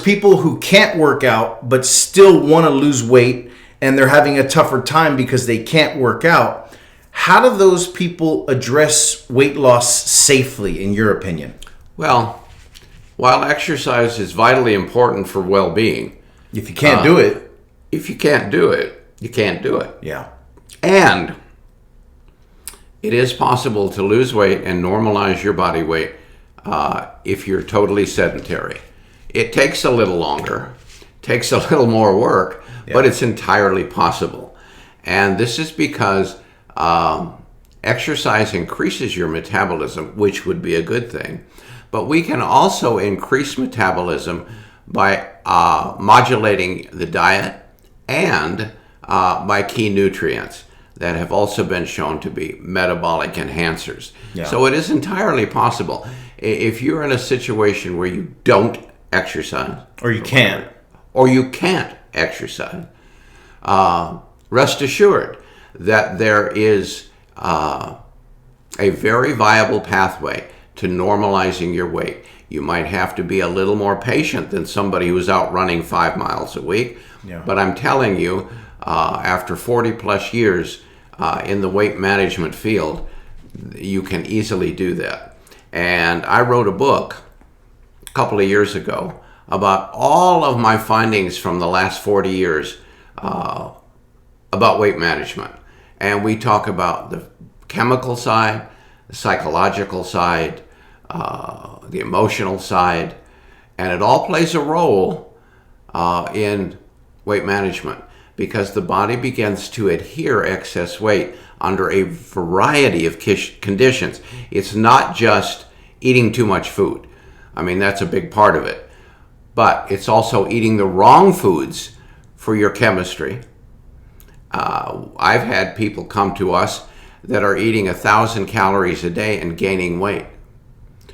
people who can't work out but still want to lose weight, and they're having a tougher time because they can't work out. How do those people address weight loss safely, in your opinion? Well, while exercise is vitally important for well-being, if you can't do it, you can't do it. Yeah. And it is possible to lose weight and normalize your body weight if you're totally sedentary. It takes a little longer, takes a little more work, but it's entirely possible. And this is because exercise increases your metabolism, which would be a good thing. But we can also increase metabolism by modulating the diet and by key nutrients that have also been shown to be metabolic enhancers. Yeah. So it is entirely possible. If you're in a situation where you don't exercise, or you can't exercise, rest assured that there is a very viable pathway to normalizing your weight. You might have to be a little more patient than somebody who's out running 5 miles a week. Yeah. But I'm telling you, after 40 plus years in the weight management field, you can easily do that. And I wrote a book a couple of years ago about all of my findings from the last 40 years about weight management. And we talk about the chemical side, the psychological side, the emotional side, and it all plays a role in weight management, because the body begins to adhere excess weight under a variety of conditions. It's not just eating too much food. I mean, that's a big part of it. But it's also eating the wrong foods for your chemistry. I've had people come to us that are eating 1,000 calories a day and gaining weight.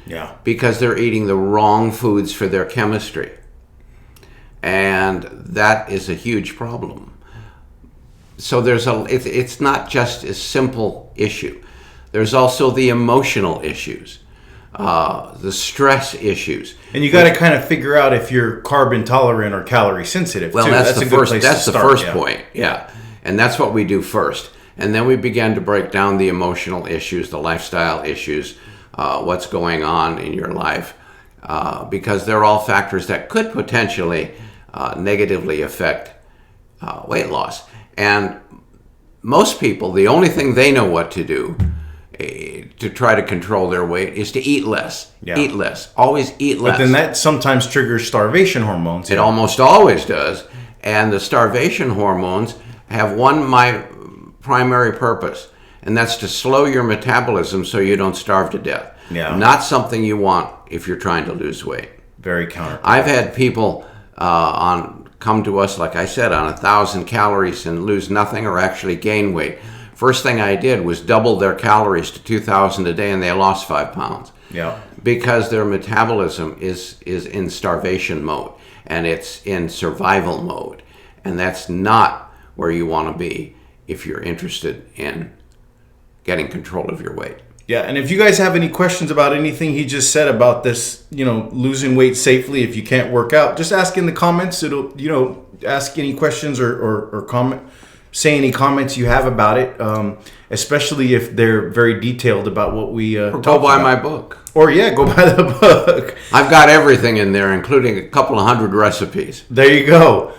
Yeah. Because they're eating the wrong foods for their chemistry. And that is a huge problem. So it's not just a simple issue. There's also the emotional issues, the stress issues. And you got to kind of figure out if you're carb intolerant or calorie sensitive. Well, too. that's the first yeah. point. Yeah. And that's what we do first. And then we began to break down the emotional issues, the lifestyle issues, what's going on in your life, because they're all factors that could potentially negatively affect weight loss. And most people, the only thing they know what to do to try to control their weight is to eat less. Yeah. Eat less. Always eat less. But then that sometimes triggers starvation hormones. It almost always does. And the starvation hormones have my primary purpose, and that's to slow your metabolism so you don't starve to death. Yeah. Not something you want if you're trying to lose weight. Very counterproductive. I've had people come to us, like I said, on 1,000 calories and lose nothing or actually gain weight. First thing I did was double their calories to 2,000 a day, and they lost 5 pounds. Yeah. Because their metabolism is in starvation mode, and it's in survival mode. And that's not where you want to be if you're interested in getting control of your weight. Yeah, and if you guys have any questions about anything he just said about this, losing weight safely if you can't work out, just ask in the comments. It'll, ask any questions or comment, say any comments you have about it, especially if they're very detailed about what we or go buy my book. Or go buy the book. I've got everything in there, including a couple of 100 recipes. There you go.